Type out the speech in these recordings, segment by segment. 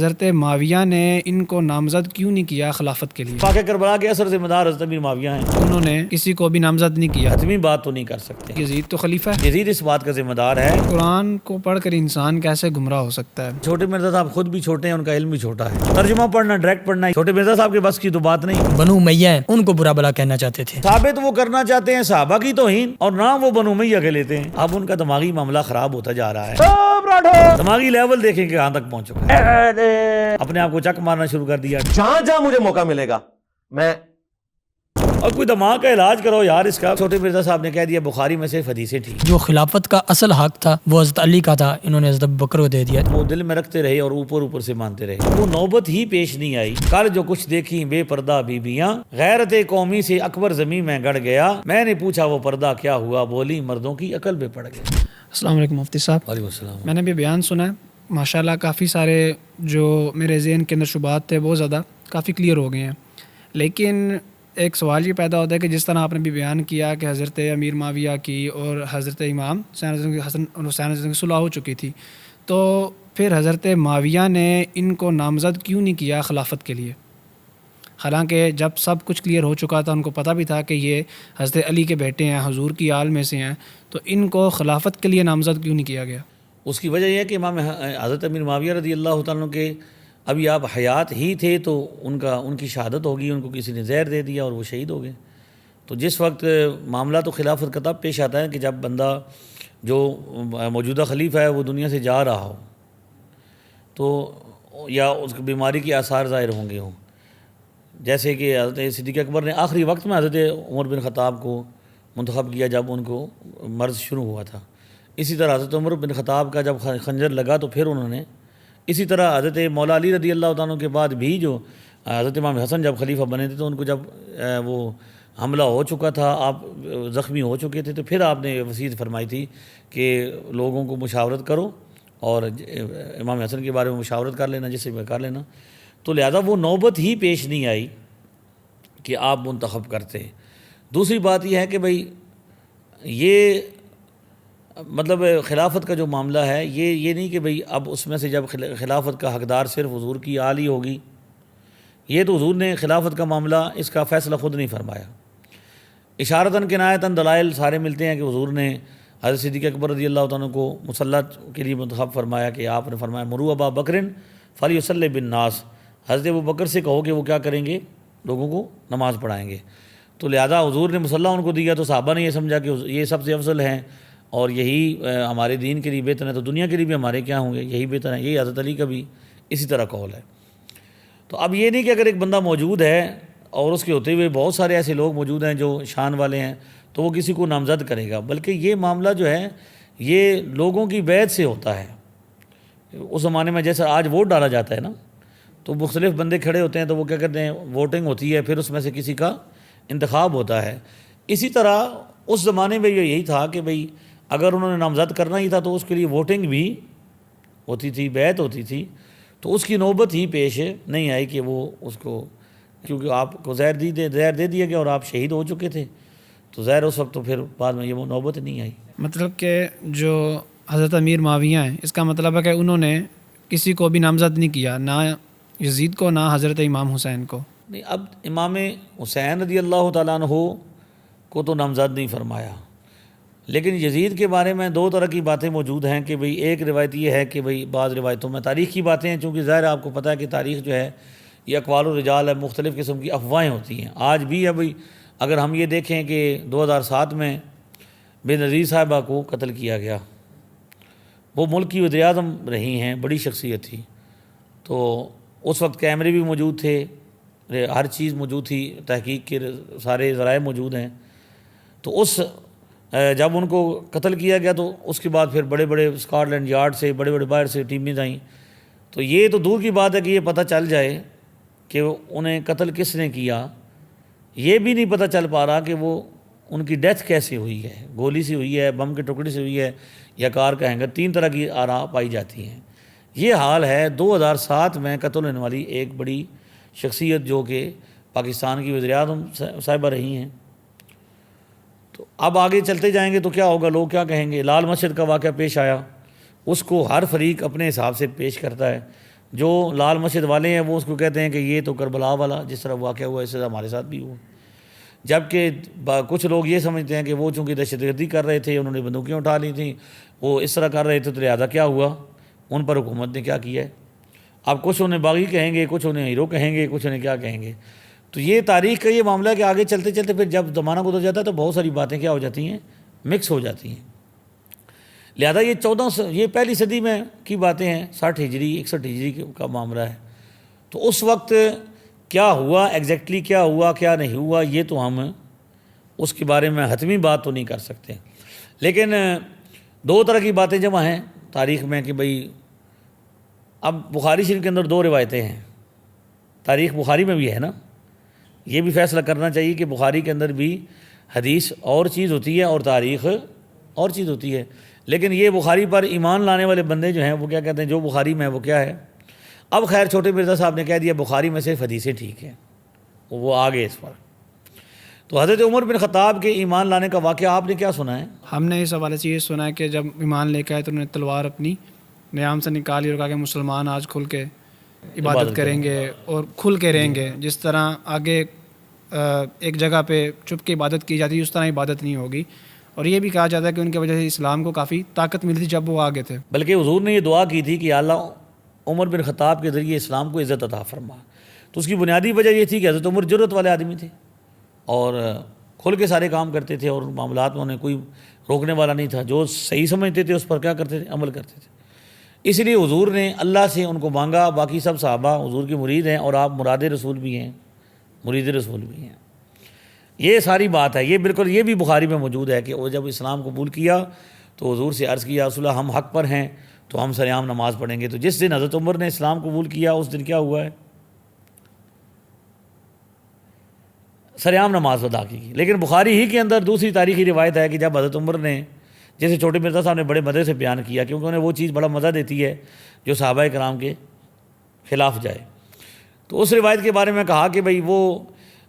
حضرت معاویہ نے ان کو نامزد کیوں نہیں کیا خلافت کے لیے؟ واقعہ کربلا کے اثر ذمہ دار حضرت امیر معاویہ ہیں، انہوں نے کسی کو بھی نامزد نہیں کیا۔ حتمی بات تو نہیں کر سکتے۔ یزید تو خلیفہ ہے۔ یزید اس بات کا ذمہ دار ہے۔ قرآن کو پڑھ کر انسان کیسے گمراہ ہو سکتا ہے؟ چھوٹے مرزا صاحب خود بھی چھوٹے ہیں، ان کا علم بھی چھوٹا ہے، ترجمہ پڑھنا ڈائریکٹ پڑھنا چھوٹے مرزا صاحب کے بس کی تو بات نہیں۔ بنو امیہ ہیں، ان کو برا بلا کہنا چاہتے تھے۔ ثابت وہ کرنا چاہتے ہیں صحابہ کی توہین، اور نام وہ بنو امیہ کے لیتے ہیں۔ اب ان کا دماغی معاملہ خراب ہوتا جا رہا ہے، دماغی لیول دیکھیں کہ کہاں تک پہنچ چکا ہے۔ اپنے آپ کو چک مارنا شروع کر دیا۔ جہاں جہاں مجھے موقع ملے گا میں اور کوئی دماغ کا علاج کرو یار اس کا۔ چھوٹے مرزا صاحب نے کہہ دیا بخاری میں سے حدیثیں تھی۔ جو خلافت کا اصل حق تھا وہ حضرت علی کا تھا، انہوں نے حضرت ابوبکر کو دے دیا۔ وہ دل میں رکھتے رہے اور اوپر اوپر سے مانتے رہے، وہ نوبت ہی پیش نہیں آئی۔ کل جو کچھ دیکھی بے پردہ بیبیاں، غیرت قومی سے اکبر زمین میں گڑ گیا۔ میں نے پوچھا وہ پردہ کیا ہوا، بولی مردوں کی عقل پہ پڑ گیا۔ السلام علیکم مفتی صاحب۔ وعلیکم السلام۔ میں نے بھی بیان سنا ہے، ماشاءاللہ کافی سارے جو میرے ذہن کے اندر شبہات تھے بہت زیادہ کافی کلیئر ہو گئے ہیں، لیکن ایک سوال یہ پیدا ہوتا ہے کہ جس طرح آپ نے بھی بیان کیا کہ حضرت امیر معاویہ کی اور حضرت امام حسن حسین کی صلح ہو چکی تھی، تو پھر حضرت معاویہ نے ان کو نامزد کیوں نہیں کیا خلافت کے لیے؟ حالانکہ جب سب کچھ کلیئر ہو چکا تھا، ان کو پتہ بھی تھا کہ یہ حضرت علی کے بیٹے ہیں، حضور کی آل میں سے ہیں، تو ان کو خلافت کے لیے نامزد کیوں نہیں کیا گیا؟ اس کی وجہ یہ ہے کہ امام حضرت امیر معاویہ رضی اللہ تعالیٰ عنہ کے ابھی آپ حیات ہی تھے تو ان کی شہادت ہوگی، ان کو کسی نے زہر دے دیا اور وہ شہید ہو گئے۔ تو جس وقت معاملہ تو خلافت کا تب پیش آتا ہے کہ جب بندہ جو موجودہ خلیفہ ہے وہ دنیا سے جا رہا ہو، تو یا اس کی بیماری کے آثار ظاہر ہوں گے ہوں، جیسے کہ حضرت صدیق اکبر نے آخری وقت میں حضرت عمر بن خطاب کو منتخب کیا جب ان کو مرض شروع ہوا تھا۔ اسی طرح حضرت عمر بن خطاب کا جب خنجر لگا تو پھر انہوں نے، اسی طرح حضرت مولا علی رضی اللہ تعالیٰ کے بعد بھی جو حضرت امام حسن جب خلیفہ بنے تھے تو ان کو جب وہ حملہ ہو چکا تھا، آپ زخمی ہو چکے تھے، تو پھر آپ نے وصیت فرمائی تھی کہ لوگوں کو مشاورت کرو اور امام حسن کے بارے میں مشاورت کر لینا، جسے کر لینا۔ تو لہذا وہ نوبت ہی پیش نہیں آئی کہ آپ منتخب کرتے۔ دوسری بات یہ ہے کہ بھئی یہ مطلب خلافت کا جو معاملہ ہے یہ نہیں کہ بھئی اب اس میں سے جب خلافت کا حقدار صرف حضور کی آل ہی ہوگی، یہ تو حضور نے خلافت کا معاملہ اس کا فیصلہ خود نہیں فرمایا۔ اشارتاً کنایتاً دلائل سارے ملتے ہیں کہ حضور نے حضرت صدیق اکبر رضی اللہ تعالیٰ کو مسلط کے لیے منتخب فرمایا کہ آپ نے فرمایا مروا ابا بکر فلیصلی بالناس، حضرت ابو بکر سے کہو کہ وہ کیا کریں گے، لوگوں کو نماز پڑھائیں گے۔ تو لہذا حضور نے مسلح ان کو دیا تو صحابہ نے یہ سمجھا کہ یہ سب سے افضل ہیں اور یہی ہمارے دین کے لیے بہتر ہے، تو دنیا کے لیے بھی ہمارے کیا ہوں گے، یہی بہتر ہے۔ یہی حضرت علی کا بھی اسی طرح قول ہے۔ تو اب یہ نہیں کہ اگر ایک بندہ موجود ہے اور اس کے ہوتے ہوئے بہت سارے ایسے لوگ موجود ہیں جو شان والے ہیں تو وہ کسی کو نامزد کرے گا، بلکہ یہ معاملہ جو ہے یہ لوگوں کی بیعت سے ہوتا ہے۔ اس زمانے میں جیسا آج ووٹ ڈالا جاتا ہے نا، تو مختلف بندے کھڑے ہوتے ہیں تو وہ کیا کرتے ہیں، ووٹنگ ہوتی ہے، پھر اس میں سے کسی کا انتخاب ہوتا ہے۔ اسی طرح اس زمانے میں یہی تھا کہ بھئی اگر انہوں نے نامزد کرنا ہی تھا تو اس کے لیے ووٹنگ بھی ہوتی تھی، بیعت ہوتی تھی، تو اس کی نوبت ہی پیش نہیں آئی کہ وہ اس کو، کیونکہ آپ کو زہر دے دیا گیا اور آپ شہید ہو چکے تھے، تو زہر اس وقت تو پھر بعد میں یہ وہ نوبت نہیں آئی۔ مطلب کہ جو حضرت امیر معاویہ ہیں، اس کا مطلب ہے کہ انہوں نے کسی کو بھی نامزد نہیں کیا، نہ یزید کو نہ حضرت امام حسین کو۔ نہیں، اب امام حسین رضی اللہ تعالیٰ عنہ کو تو نامزد نہیں فرمایا، لیکن یزید کے بارے میں دو طرح کی باتیں موجود ہیں کہ بھئی ایک روایت یہ ہے کہ بھئی بعض روایتوں میں تاریخ کی باتیں ہیں، چونکہ ظاہر آپ کو پتہ ہے کہ تاریخ جو ہے یہ اقوال و رجال ہے، مختلف قسم کی افواہیں ہوتی ہیں آج بھی ہے۔ بھئی اگر ہم یہ دیکھیں کہ 2007 میں بے نظیر صاحبہ کو قتل کیا گیا، وہ ملک کی وزیر اعظم رہی ہیں، بڑی شخصیت تھی، تو اس وقت کیمرے بھی موجود تھے، ہر چیز موجود تھی، تحقیق کے سارے ذرائع موجود ہیں۔ تو جب ان کو قتل کیا گیا تو اس کے بعد پھر بڑے بڑے اسکاٹ لینڈ یارڈ سے بڑے بڑے باہر سے ٹیمیں آئیں، تو یہ تو دور کی بات ہے کہ یہ پتہ چل جائے کہ انہیں قتل کس نے کیا، یہ بھی نہیں پتہ چل پا رہا کہ وہ ان کی ڈیتھ کیسے ہوئی ہے، گولی سے ہوئی ہے، بم کے ٹکڑے سے ہوئی ہے یا کار کا ہینگر، 3 طرح کی آراء پائی جاتی ہیں۔ یہ حال ہے 2007 میں قتل ہونے والی ایک بڑی شخصیت جو کہ پاکستان کی وزیر اعظم صاحبہ رہی ہیں۔ تو اب آگے چلتے جائیں گے تو کیا ہوگا، لوگ کیا کہیں گے۔ لال مسجد کا واقعہ پیش آیا، اس کو ہر فریق اپنے حساب سے پیش کرتا ہے۔ جو لال مسجد والے ہیں وہ اس کو کہتے ہیں کہ یہ تو کربلا والا جس طرح واقعہ ہوا اس طرح ہمارے ساتھ بھی ہوا، جبکہ کچھ لوگ یہ سمجھتے ہیں کہ وہ چونکہ دہشت گردی کر رہے تھے، انہوں نے بندوقیں اٹھا لی تھیں، وہ اس طرح کر رہے تھے، تو لہٰذا کیا ہوا، ان پر حکومت نے کیا کیا ہے۔ اب کچھ انہیں باغی کہیں گے، کچھ انہیں ہیرو کہیں گے، کچھ انہیں کیا کہیں گے۔ تو یہ تاریخ کا یہ معاملہ ہے کہ آگے چلتے چلتے پھر جب زمانہ گزر جاتا ہے تو بہت ساری باتیں کیا ہو جاتی ہیں، مکس ہو جاتی ہیں۔ لہذا یہ پہلی صدی میں کی باتیں ہیں، 60 ہجری 61 ہجری کا معاملہ ہے۔ تو اس وقت کیا ہوا، ایگزیکٹلی کیا ہوا کیا نہیں ہوا، یہ تو ہم اس کے بارے میں حتمی بات تو نہیں کر سکتے، لیکن دو طرح کی باتیں جمع ہیں تاریخ میں کہ بھئی اب بخاری شریف کے اندر 2 روایتیں ہیں، تاریخ بخاری میں بھی ہے نا، یہ بھی فیصلہ کرنا چاہیے کہ بخاری کے اندر بھی حدیث اور چیز ہوتی ہے اور تاریخ اور چیز ہوتی ہے، لیکن یہ بخاری پر ایمان لانے والے بندے جو ہیں وہ کیا کہتے ہیں، جو بخاری میں ہے وہ کیا ہے۔ اب خیر چھوٹے مرزا صاحب نے کہہ دیا بخاری میں صرف حدیثیں ٹھیک ہیں، وہ آگے اس پر۔ تو حضرت عمر بن خطاب کے ایمان لانے کا واقعہ آپ نے کیا سنا ہے؟ ہم نے اس حوالے سے یہ سنا ہے کہ جب ایمان لے کے آئے تو انہوں نے تلوار اپنی نیام سے نکالی اور کہا کہ مسلمان آج کھل کے عبادت کریں گے اور کھل کے رہیں گے، جس طرح آگے ایک جگہ پہ چپ کے عبادت کی جاتی ہے اس طرح عبادت نہیں ہوگی، اور یہ بھی کہا جاتا ہے کہ ان کی وجہ سے اسلام کو کافی طاقت ملی تھی جب وہ آگے تھے۔ بلکہ حضور نے یہ دعا کی تھی کہ اللہ عمر بن خطاب کے ذریعے اسلام کو عزت عطا فرما، تو اس کی بنیادی وجہ یہ تھی کہ حضرت عمر جرت والے آدمی تھے اور کھل کے سارے کام کرتے تھے، اور معاملات میں انہیں کوئی روکنے والا نہیں تھا، جو صحیح سمجھتے تھے اس پر کیا کرتے تھے، عمل کرتے تھے۔ اس لیے حضور نے اللہ سے ان کو مانگا، باقی سب صحابہ حضور کے مرید ہیں اور آپ مراد رسول بھی ہیں، مرید رسول بھی ہیں۔ یہ ساری بات ہے، یہ بالکل یہ بھی بخاری میں موجود ہے کہ وہ جب اسلام قبول کیا تو حضور سے عرض کیا رسول اللہ ہم حق پر ہیں تو ہم سریعام نماز پڑھیں گے۔ تو جس دن حضرت عمر نے اسلام قبول کیا اس دن کیا ہوا ہے، سریعام نماز ادا کی۔ لیکن بخاری ہی کے اندر دوسری تاریخی روایت ہے کہ جب حضرت عمر نے، جیسے چھوٹے مرزا صاحب نے بڑے مزے سے بیان کیا کیونکہ انہیں وہ چیز بڑا مزہ دیتی ہے جو صحابہ کرام کے خلاف جائے، تو اس روایت کے بارے میں کہا کہ بھئی وہ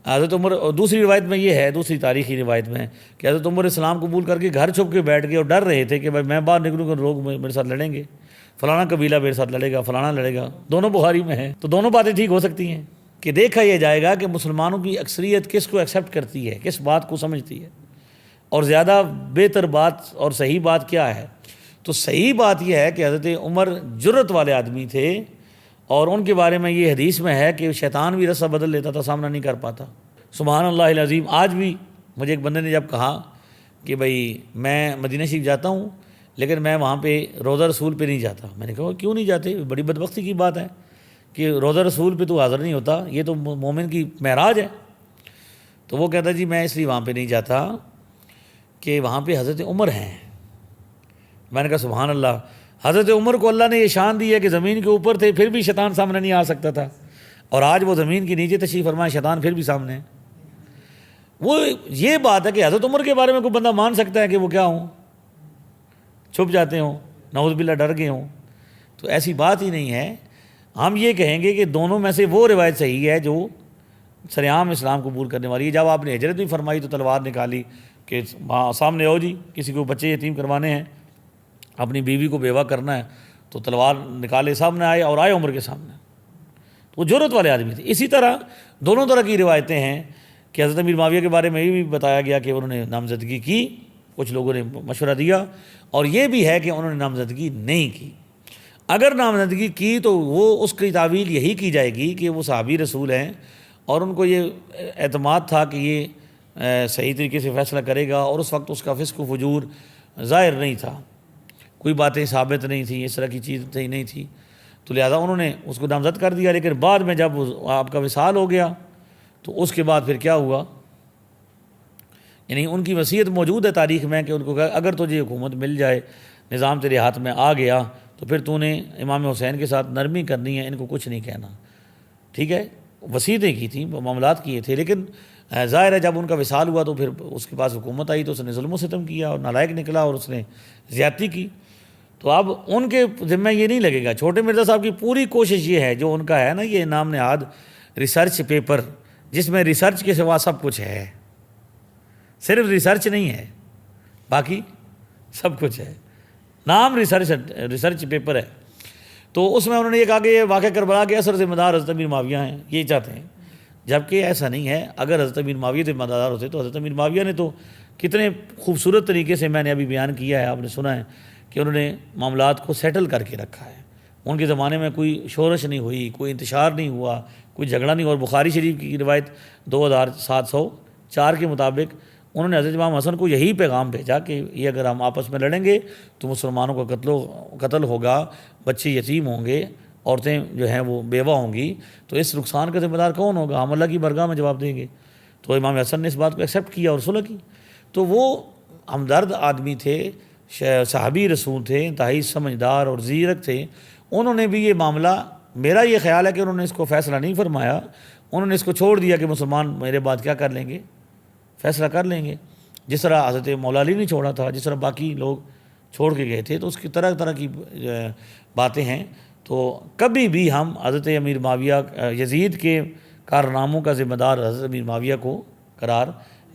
حضرت عمر، دوسری روایت میں یہ ہے، دوسری تاریخی روایت میں کہ حضرت عمر اسلام قبول کر کے گھر چھپ کے بیٹھ گئے اور ڈر رہے تھے کہ بھئی میں باہر نکلوں گا لوگ میرے ساتھ لڑیں گے، فلانا قبیلہ میرے ساتھ لڑے گا، فلانا لڑے گا۔ دونوں بخاری میں ہیں، تو دونوں باتیں ٹھیک ہو سکتی ہیں کہ دیکھا یہ جائے گا کہ مسلمانوں کی اکثریت کس کو ایکسیپٹ کرتی ہے، کس بات کو سمجھتی ہے، اور زیادہ بہتر بات اور صحیح بات کیا ہے۔ تو صحیح بات یہ ہے کہ حضرت عمر جرت والے آدمی تھے، اور ان کے بارے میں یہ حدیث میں ہے کہ شیطان بھی رستہ بدل لیتا تھا، سامنا نہیں کر پاتا۔ سبحان اللہ العظیم۔ آج بھی مجھے ایک بندے نے جب کہا کہ بھئی میں مدینہ شریف جاتا ہوں لیکن میں وہاں پہ روضہ رسول پہ نہیں جاتا، میں نے کہا کیوں نہیں جاتے، بڑی بدبختی کی بات ہے کہ روضہ رسول پہ تو حاضر نہیں ہوتا، یہ تو مومن کی معراج ہے۔ تو وہ کہتا جی میں اس لیے وہاں پہ نہیں جاتا کہ وہاں پہ حضرت عمر ہیں۔ میں نے کہا سبحان اللہ، حضرت عمر کو اللہ نے یہ شان دی ہے کہ زمین کے اوپر تھے پھر بھی شیطان سامنے نہیں آ سکتا تھا، اور آج وہ زمین کے نیچے تشریف فرمائے، شیطان پھر بھی سامنے ہے۔ وہ یہ بات ہے کہ حضرت عمر کے بارے میں کوئی بندہ مان سکتا ہے کہ وہ کیا ہوں، چھپ جاتے ہوں، نعوذ باللہ ڈر گئے ہوں، تو ایسی بات ہی نہیں ہے۔ ہم یہ کہیں گے کہ دونوں میں سے وہ روایت صحیح ہے جو سریعام اسلام قبول کرنے والی ہے۔ جب آپ نے ہجرت بھی فرمائی تو تلوار نکالی کہ سامنے آؤ جی، کسی کو بچے یتیم کروانے ہیں، اپنی بیوی کو بیوہ کرنا ہے، تو تلوار نکالے سامنے آئے اور آئے عمر کے سامنے، وہ جرت والے آدمی تھے۔ اسی طرح دونوں طرح کی روایتیں ہیں کہ حضرت امیر معاویہ کے بارے میں یہ بھی بتایا گیا کہ انہوں نے نامزدگی کی، کچھ لوگوں نے مشورہ دیا، اور یہ بھی ہے کہ انہوں نے نامزدگی نہیں کی۔ اگر نامزدگی کی تو وہ اس کی تعویل یہی کی جائے گی کہ وہ صحابی رسول ہیں اور ان کو یہ اعتماد تھا کہ یہ صحیح طریقے سے فیصلہ کرے گا، اور اس وقت اس کا فسق و فجور ظاہر نہیں تھا، کوئی باتیں ثابت نہیں تھیں، اس طرح کی چیز نہیں تھی، تو لہذا انہوں نے اس کو نامزد کر دیا۔ لیکن بعد میں جب آپ کا وصال ہو گیا تو اس کے بعد پھر کیا ہوا، یعنی ان کی وصیت موجود ہے تاریخ میں کہ ان کو کہا اگر تجھے حکومت مل جائے، نظام تیرے ہاتھ میں آ گیا تو پھر تو نے امام حسین کے ساتھ نرمی کرنی ہے، ان کو کچھ نہیں کہنا، ٹھیک ہے۔ وصیتیں کی تھیں، معاملات کیے تھے، لیکن ظاہر ہے جب ان کا وصال ہوا تو پھر اس کے پاس حکومت آئی تو اس نے ظلم و ستم کیا اور نالائق نکلا اور اس نے زیادتی کی۔ تو اب ان کے ذمہ یہ نہیں لگے گا۔ چھوٹے مرزا صاحب کی پوری کوشش یہ ہے، جو ان کا ہے نا یہ نام نہاد ریسرچ پیپر، جس میں ریسرچ کے سوا سب کچھ ہے، صرف ریسرچ نہیں ہے، باقی سب کچھ ہے، نام ریسرچ پیپر ہے۔ تو اس میں انہوں نے یہ کہا کہ یہ واقعہ کربلا کے اثر ذمہ دار حضرت امیر معاویہ ہیں، یہ چاہتے ہیں، جبکہ ایسا نہیں ہے۔ اگر حضرت امیر معاویہ ذمہ دار ہوتے تو حضرت امیر معاویہ نے تو کتنے خوبصورت طریقے سے، میں نے ابھی بیان کیا ہے، آپ نے سنا ہے کہ انہوں نے معاملات کو سیٹل کر کے رکھا ہے۔ ان کے زمانے میں کوئی شورش نہیں ہوئی، کوئی انتشار نہیں ہوا، کوئی جھگڑا نہیں ہوا۔ اور بخاری شریف کی روایت 2704 کے مطابق انہوں نے حضرت امام حسن کو یہی پیغام بھیجا کہ یہ اگر ہم آپس میں لڑیں گے تو مسلمانوں کا قتل ہوگا، بچے یتیم ہوں گے، عورتیں جو ہیں وہ بیوہ ہوں گی، تو اس نقصان کا ذمہ دار کون ہوگا؟ ہم اللہ کی بارگاہ میں جواب دیں گے۔ تو امام حسن نے اس بات کو ایکسیپٹ کیا اور صلح کی۔ تو وہ ہمدرد آدمی تھے، صحابی رسول تھے، انتہائی سمجھدار اور زیرک تھے۔ انہوں نے بھی یہ معاملہ، میرا یہ خیال ہے کہ انہوں نے اس کو فیصلہ نہیں فرمایا، انہوں نے اس کو چھوڑ دیا کہ مسلمان میرے بعد کیا کر لیں گے، فیصلہ کر لیں گے، جس طرح حضرت مولا علی نے چھوڑا تھا، جس طرح باقی لوگ چھوڑ کے گئے تھے۔ تو اس کی طرح طرح کی باتیں ہیں۔ تو کبھی بھی ہم حضرت امیر معاویہ، یزید کے کارناموں کا ذمہ دار حضرت امیر معاویہ کو قرار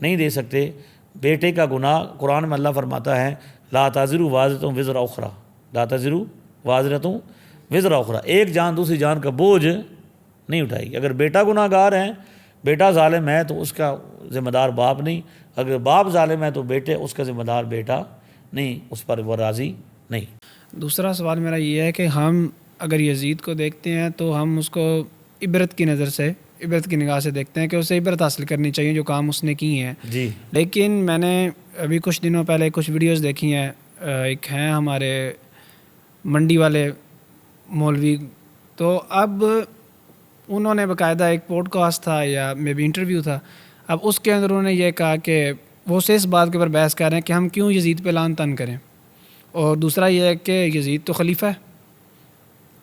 نہیں دے سکتے۔ بیٹے کا گناہ، قرآن میں اللہ فرماتا ہے لا تزر وازرۃ وزر اخری، لا تزر وازرۃ وزر اخری، ایک جان دوسری جان کا بوجھ نہیں اٹھائے گی۔ اگر بیٹا گناہ گار ہے، بیٹا ظالم ہے، تو اس کا ذمہ دار باپ نہیں، اگر باپ ظالم ہے تو بیٹے، اس کا ذمہ دار بیٹا نہیں، اس پر وہ راضی نہیں۔ دوسرا سوال میرا یہ ہے کہ ہم اگر یزید کو دیکھتے ہیں تو ہم اس کو عبرت کی نظر سے، عبرت کی نگاہ سے دیکھتے ہیں کہ اسے عبرت حاصل کرنی چاہیے جو کام اس نے کی ہیں۔ جی لیکن میں نے ابھی کچھ دنوں پہلے کچھ ویڈیوز دیکھی ہیں، ایک ہیں ہمارے منڈی والے مولوی، تو اب انہوں نے باقاعدہ ایک پوڈ کاسٹ تھا یا مے بی انٹرویو تھا، اب اس کے اندر انہوں نے یہ کہا کہ وہ سے اس بات کے اوپر بحث کر رہے ہیں کہ ہم کیوں یزید پہ لعن طعن کریں، اور دوسرا یہ ہے کہ یزید تو خلیفہ ہے،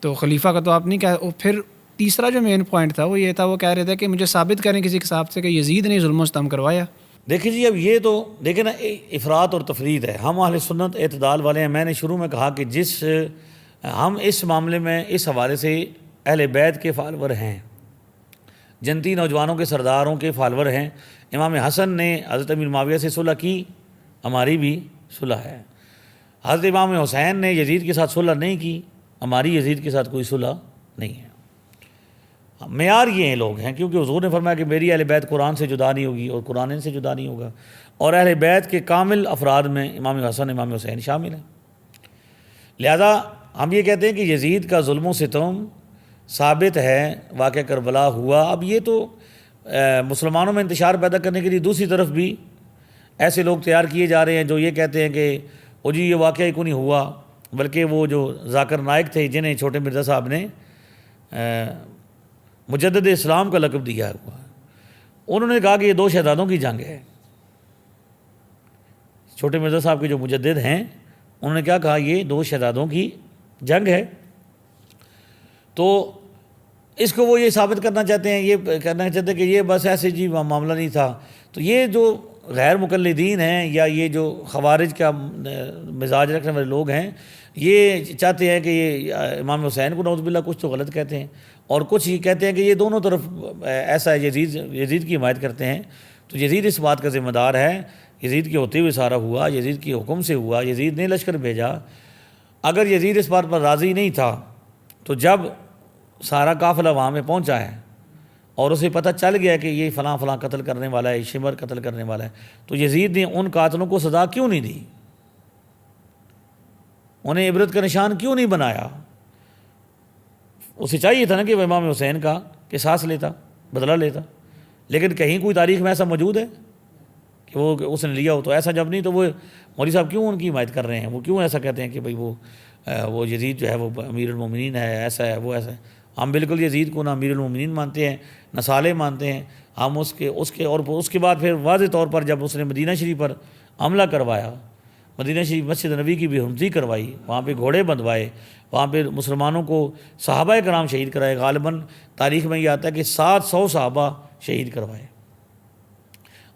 تو خلیفہ کا تو آپ نہیں کہہ۔ اور پھر تیسرا جو مین پوائنٹ تھا وہ یہ تھا، وہ کہہ رہے تھے کہ مجھے ثابت کریں کسی حساب سے کہ یزید نے ظلم و ستم کروایا۔ دیکھیں جی، اب یہ تو دیکھیں نا، افراط اور تفرید ہے۔ ہم اہل سنت اعتدال والے ہیں۔ میں نے شروع میں کہا کہ ہم اس معاملے میں اس حوالے سے اہل بیت کے فالور ہیں، جنتی نوجوانوں کے سرداروں کے فالور ہیں۔ امام حسن نے حضرت امیر معاویہ سے صلح کی، ہماری بھی صلح ہے۔ حضرت امام حسین نے یزید کے ساتھ صلح نہیں کی، ہماری یزید کے ساتھ کوئی صلح نہیں ہے۔ معیار یہ ہیں لوگ ہیں، کیونکہ حضور نے فرمایا کہ میری اہل بیت قرآن سے جدا نہیں ہوگی اور قرآن ان سے جدا نہیں ہوگا، اور اہل بیت کے کامل افراد میں امام حسن، امام حسین شامل ہیں۔ لہذا ہم یہ کہتے ہیں کہ یزید کا ظلم و ستم ثابت ہے، واقعہ کربلا ہوا۔ اب یہ تو مسلمانوں میں انتشار پیدا کرنے کے لیے دوسری طرف بھی ایسے لوگ تیار کیے جا رہے ہیں جو یہ کہتے ہیں کہ وہ جی یہ واقعہ ہی کو نہیں ہوا، بلکہ وہ جو ذاکر نائک تھے جنہیں چھوٹے مرزا صاحب نے مجدد اسلام کا لقب دیا ہوا، انہوں نے کہا کہ یہ 2 شہزادوں کی جنگ ہے۔ چھوٹے مرزا صاحب کے جو مجدد ہیں انہوں نے کیا کہا؟ یہ 2 شہزادوں کی جنگ ہے۔ تو اس کو وہ یہ ثابت کرنا چاہتے ہیں، یہ کرنا چاہتے ہیں کہ یہ بس ایسے جی معاملہ نہیں تھا۔ تو یہ جو غیر مقلدین ہیں یا یہ جو خوارج کا مزاج رکھنے والے لوگ ہیں، یہ چاہتے ہیں کہ یہ امام حسین کو نعوذ باللہ کچھ تو غلط کہتے ہیں، اور کچھ یہ کہتے ہیں کہ یہ دونوں طرف ایسا ہے، یزید کی حمایت کرتے ہیں۔ تو یزید اس بات کا ذمہ دار ہے، یزید کے ہوتے ہوئے سارا ہوا، یزید کے حکم سے ہوا، یزید نے لشکر بھیجا۔ اگر یزید اس بات پر راضی نہیں تھا تو جب سارا قافلہ وہاں میں پہنچا ہے اور اسے پتہ چل گیا کہ یہ فلاں فلاں قتل کرنے والا ہے، شمر قتل کرنے والا ہے، تو یزید نے ان قاتلوں کو سزا کیوں نہیں دی؟ انہیں عبرت کا نشان کیوں نہیں بنایا؟ اسے چاہیے تھا نا کہ وہ امام حسین کا قصاص لیتا، بدلہ لیتا، لیکن کہیں کوئی تاریخ میں ایسا موجود ہے کہ وہ اس نے لیا ہو؟ تو ایسا جب نہیں تو وہ مولوی صاحب کیوں ان کی حمایت کر رہے ہیں؟ وہ کیوں ایسا کہتے ہیں کہ بھئی وہ یزید جو ہے وہ امیر المومنین ہے، ایسا ہے، وہ ایسا ہے؟ ہم بالکل یزید کو نہ امیر المومنین مانتے ہیں نہ صالح مانتے ہیں۔ ہم اس کے اور اس کے بعد پھر واضح طور پر جب اس نے مدینہ شریف پر حملہ کروایا، مدینہ شریف مسجد نبی کی بھی حرمتی کروائی، وہاں پہ گھوڑے بندھوائے، وہاں پہ مسلمانوں کو صحابہ کرام شہید کرائے، غالباً تاریخ میں یہ آتا ہے کہ 700 صحابہ شہید کروائے،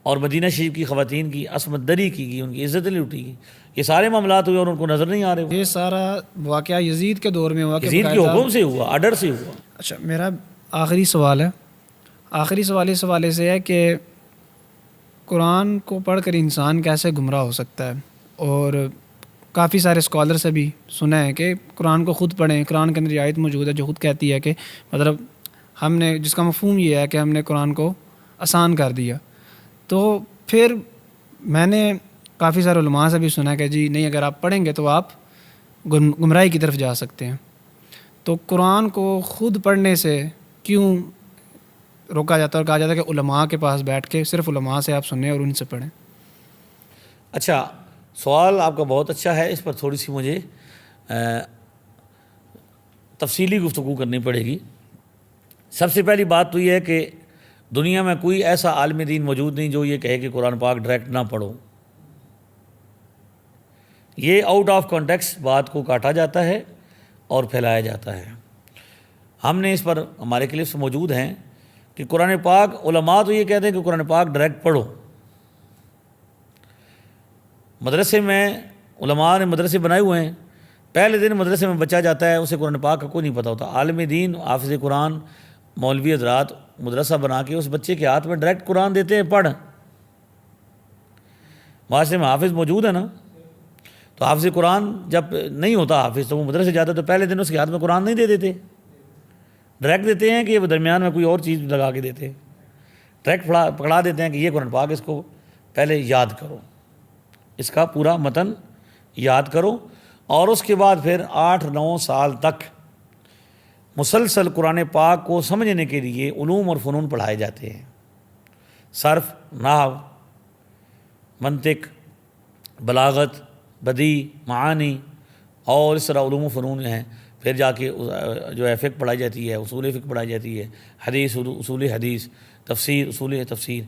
اور مدینہ شریف کی خواتین کی عصمت دری کی گئی، ان کی عزت لوٹی گئی۔ یہ سارے معاملات ہوئے اور ان کو نظر نہیں آ رہے۔ یہ سارا واقعہ یزید کے دور میں ہوا کہ یزید کے حکم سے ہوا، آرڈر سے ہوا۔ اچھا، میرا آخری سوال ہے، آخری سوال اس حوالے سے ہے کہ قرآن کو پڑھ کر انسان کیسے گمراہ ہو سکتا ہے، اور کافی سارے اسکالر سے بھی سنا ہے کہ قرآن کو خود پڑھیں. قرآن کے اندر یہ آیت موجود ہے جو خود کہتی ہے کہ مطلب ہم نے جس کا مفہوم یہ ہے کہ ہم نے قرآن کو آسان کر دیا. تو پھر میں نے کافی سارے علماء سے بھی سنا کہ جی نہیں، اگر آپ پڑھیں گے تو آپ گمراہی کی طرف جا سکتے ہیں. تو قرآن کو خود پڑھنے سے کیوں روکا جاتا ہے اور کہا جاتا ہے کہ علماء کے پاس بیٹھ کے صرف علماء سے آپ سنیں اور ان سے پڑھیں؟ اچھا، سوال آپ کا بہت اچھا ہے. اس پر تھوڑی سی مجھے تفصیلی گفتگو کرنی پڑے گی. سب سے پہلی بات تو یہ ہے کہ دنیا میں کوئی ایسا عالم دین موجود نہیں جو یہ کہے کہ قرآن پاک ڈائریکٹ نہ پڑھو. یہ آؤٹ آف کانٹیکسٹ بات کو کاٹا جاتا ہے اور پھیلایا جاتا ہے. ہم نے اس پر ہمارے کلپس موجود ہیں کہ قرآن پاک، علماء تو یہ کہتے ہیں کہ قرآن پاک ڈائریکٹ پڑھو. مدرسے میں علماء نے مدرسے بنائے ہوئے ہیں. پہلے دن مدرسے میں بچہ جاتا ہے، اسے قرآن پاک کا کوئی نہیں پتہ ہوتا. عالم دین، حافظ قرآن، مولوی حضرات مدرسہ بنا کے اس بچے کے ہاتھ میں ڈائریکٹ قرآن دیتے ہیں، پڑھ. معاشرے میں حافظ موجود ہے نا، تو حافظ قرآن جب نہیں ہوتا حافظ تو وہ مدرسے جاتا تو پہلے دن اس کے ہاتھ میں قرآن نہیں دے دیتے، ڈائریکٹ دیتے ہیں کہ وہ درمیان میں کوئی اور چیز لگا کے دیتے ہیں. ڈائریکٹ پکڑا دیتے ہیں کہ یہ قرآن پاک، اس کو پہلے یاد کرو، اس کا پورا متن یاد کرو. اور اس کے بعد پھر 8-9 سال تک مسلسل قرآن پاک کو سمجھنے کے لیے علوم اور فنون پڑھائے جاتے ہیں. صرف، نحو، منطق، بلاغت، بدیع، معانی اور اس طرح علوم و فنون ہیں. پھر جا کے جو ہے فقہ پڑھائی جاتی ہے، اصول فقہ پڑھائی جاتی ہے، حدیث، اصول حدیث، تفسیر، اصول تفسیر،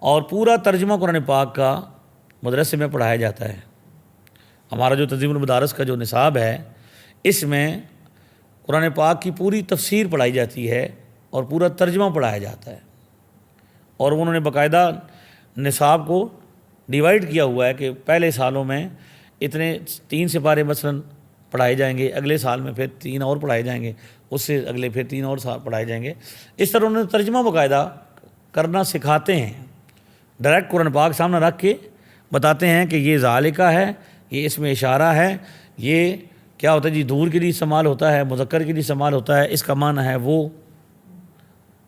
اور پورا ترجمہ قرآن پاک کا مدرسے میں پڑھایا جاتا ہے. ہمارا جو تنظیم المدارس کا جو نصاب ہے، اس میں قرآن پاک کی پوری تفسیر پڑھائی جاتی ہے اور پورا ترجمہ پڑھایا جاتا ہے. اور انہوں نے باقاعدہ نصاب کو ڈیوائیڈ کیا ہوا ہے کہ پہلے سالوں میں اتنے 3 سپارے مثلاً پڑھائے جائیں گے، اگلے سال میں پھر 3 اور پڑھائے جائیں گے، اس سے اگلے پھر 3 اور پڑھائے جائیں گے. اس طرح انہوں نے ترجمہ باقاعدہ کرنا سکھاتے ہیں. ڈائریکٹ قرآن پاک سامنے رکھ کے بتاتے ہیں کہ یہ ذالکہ ہے، یہ اس میں اشارہ ہے، یہ کیا ہوتا ہے جی، دور کے لیے استعمال ہوتا ہے، مذکر کے لیے استعمال ہوتا ہے، اس کا معنی ہے وہ،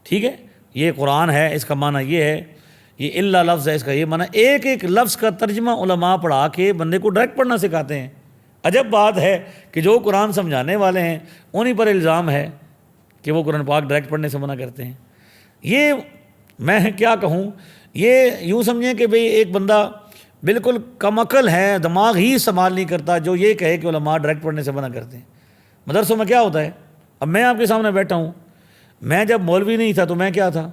ٹھیک ہے، یہ قرآن ہے، اس کا معنی یہ ہے، یہ الا لفظ ہے، اس کا یہ معنی. ایک ایک لفظ کا ترجمہ علماء پڑھا کے بندے کو ڈائریکٹ پڑھنا سکھاتے ہیں. عجب بات ہے کہ جو قرآن سمجھانے والے ہیں انہی پر الزام ہے کہ وہ قرآن پاک ڈائریکٹ پڑھنے سے منع کرتے ہیں. یہ میں کیا کہوں، یہ یوں سمجھیں کہ بھئی ایک بندہ بالکل کم عقل ہے، دماغ ہی استعمال نہیں کرتا، جو یہ کہے کہ علماء ڈائریکٹ پڑھنے سے منع کرتے ہیں. مدرسوں میں کیا ہوتا ہے، اب میں آپ کے سامنے بیٹھا ہوں، میں جب مولوی نہیں تھا تو میں کیا تھا،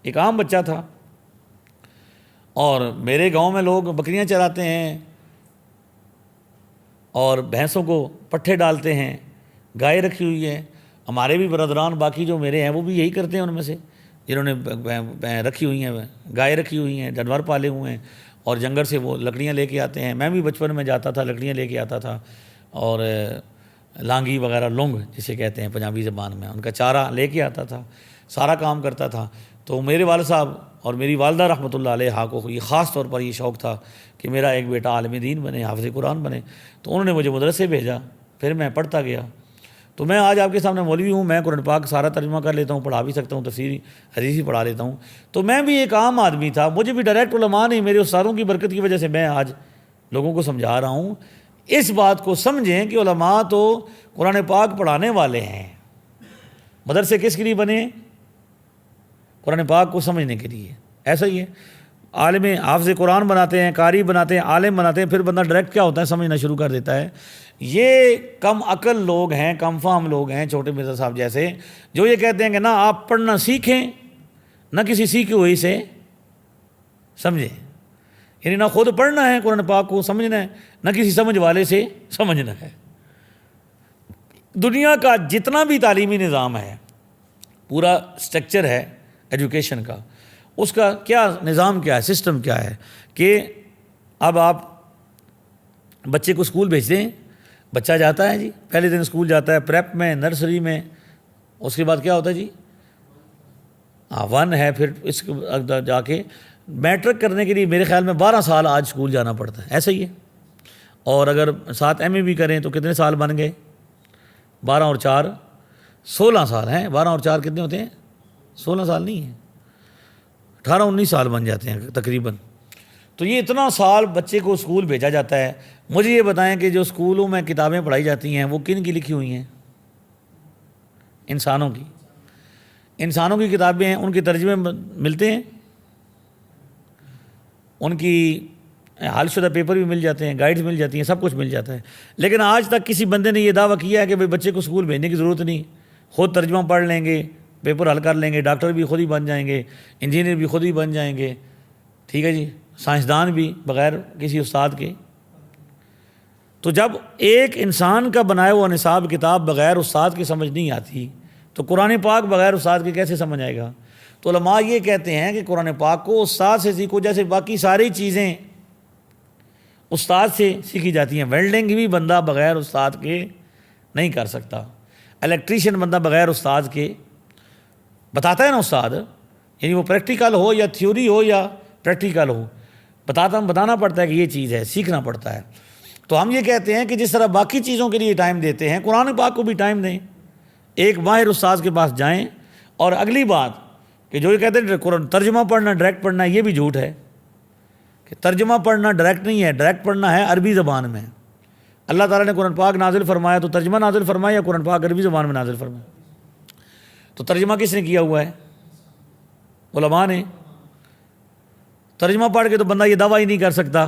ایک عام بچہ تھا. اور میرے گاؤں میں لوگ بکریاں چراتے ہیں اور بھینسوں کو پٹھے ڈالتے ہیں، گائے رکھی ہوئی ہے. ہمارے بھی برادران باقی جو میرے ہیں وہ بھی یہی کرتے ہیں، ان میں سے جنہوں نے رکھی ہوئی ہیں، گائے رکھی ہوئی ہیں، جانور پالے ہوئے ہیں، اور جنگل سے وہ لکڑیاں لے کے آتے ہیں. میں بھی بچپن میں جاتا تھا، لکڑیاں لے کے آتا تھا، اور لانگی وغیرہ، لونگ جسے کہتے ہیں پنجابی زبان میں، ان کا چارہ لے کے آتا تھا، سارا کام کرتا تھا. تو میرے والد صاحب اور میری والدہ رحمۃ اللہ علیہا کو یہ خاص طور پر یہ شوق تھا کہ میرا ایک بیٹا عالم دین بنے، حافظ قرآن بنے. تو انہوں نے مجھے مدرسے بھیجا، پھر میں پڑھتا گیا. تو میں آج آپ کے سامنے مولوی ہوں، میں قرآن پاک سارا ترجمہ کر لیتا ہوں، پڑھا بھی سکتا ہوں، تفسیری حدیث بھی پڑھا لیتا ہوں. تو میں بھی ایک عام آدمی تھا، مجھے بھی ڈائریکٹ علماء نہیں، میرے استادوں کی برکت کی وجہ سے میں آج لوگوں کو سمجھا رہا ہوں. اس بات کو سمجھیں کہ علماء تو قرآن پاک پڑھانے والے ہیں. مدرسے کس کے لیے بنے؟ قرآن پاک کو سمجھنے کے لیے. ایسا ہی ہے، عالم حافظ قرآن بناتے ہیں، قاری بناتے ہیں، عالم بناتے ہیں، پھر بندہ ڈائریکٹ کیا ہوتا ہے، سمجھنا شروع کر دیتا ہے. یہ کم عقل لوگ ہیں، کم فہم لوگ ہیں، چھوٹے مرزا صاحب جیسے، جو یہ کہتے ہیں کہ نہ آپ پڑھنا سیکھیں، نہ کسی سیکھی ہوئی سے سمجھیں. یعنی نہ خود پڑھنا ہے قرآن پاک کو سمجھنا ہے، نہ کسی سمجھ والے سے سمجھنا ہے. دنیا کا جتنا بھی تعلیمی نظام ہے، پورا سٹرکچر ہے ایجوکیشن کا، اس کا کیا نظام، کیا ہے، سسٹم کیا ہے کہ اب آپ بچے کو اسکول بھیجتے ہیں، بچہ جاتا ہے جی، پہلے دن اسکول جاتا ہے، پریپ میں، نرسری میں، اس کے بعد کیا ہوتا ہے جی 1 ہے، پھر اس کے جا کے میٹرک کرنے کے لیے میرے خیال میں 12 سال آج اسکول جانا پڑتا ہے. ایسا ہی ہے. اور اگر ساتھ ایم اے بھی کریں تو کتنے سال بن گئے؟ 12 اور 4 16 سال ہیں. 12 اور 4 کتنے ہوتے ہیں؟ 16 سال نہیں ہیں, 18-19 سال بن جاتے ہیں تقریباً. تو یہ اتنا سال بچے کو اسکول بھیجا جاتا ہے. مجھے یہ بتائیں کہ جو اسکولوں میں کتابیں پڑھائی جاتی ہیں وہ کن کی لکھی ہوئی ہیں؟ انسانوں کی. انسانوں کی کتابیں ہیں, ان کے ترجمے ملتے ہیں, ان کی حل شدہ پیپر بھی مل جاتے ہیں, گائیڈز مل جاتی ہیں, سب کچھ مل جاتا ہے. لیکن آج تک کسی بندے نے یہ دعویٰ کیا ہے کہ بھئی بچے کو اسکول بھیجنے کی ضرورت نہیں, خود ترجمہ پڑھ لیں گے, پیپر حل کر لیں گے, ڈاکٹر بھی خود ہی بن جائیں گے, انجینئر بھی خود ہی بن جائیں گے, ٹھیک ہے جی, سائنسدان بھی بغیر کسی استاد کے. تو جب ایک انسان کا بنایا ہوا نصاب کتاب بغیر استاد کے سمجھ نہیں آتی تو قرآن پاک بغیر استاد کے کیسے سمجھ آئے گا؟ تو علماء یہ کہتے ہیں کہ قرآن پاک کو استاد سے سیکھو, جیسے باقی ساری چیزیں استاد سے سیکھی جاتی ہیں. ویلڈنگ بھی بندہ بغیر استاد کے نہیں کر سکتا, الیکٹریشین بندہ بغیر استاد کے بتاتا ہے نا استاد, یعنی وہ پریکٹیکل ہو یا تھیوری ہو یا پریکٹیکل ہو, بتانا پڑتا ہے کہ یہ چیز ہے, سیکھنا پڑتا ہے. تو ہم یہ کہتے ہیں کہ جس طرح باقی چیزوں کے لیے ٹائم دیتے ہیں, قرآن پاک کو بھی ٹائم دیں. ایک ماہر استاذ کے پاس جائیں. اور اگلی بات کہ جو یہ کہتے ہیں قرآن ترجمہ پڑھنا ڈائریکٹ پڑھنا, یہ بھی جھوٹ ہے کہ ترجمہ پڑھنا ڈائریکٹ نہیں ہے. ڈائریکٹ پڑھنا ہے عربی زبان میں. اللہ تعالیٰ نے قرآن پاک نازل فرمایا تو ترجمہ نازل فرمایا یا قرآن پاک عربی زبان میں نازل فرمایا؟ تو ترجمہ کس نے کیا ہوا ہے؟ علماء نے. ترجمہ پڑھ کے تو بندہ یہ دعویٰ ہی نہیں کر سکتا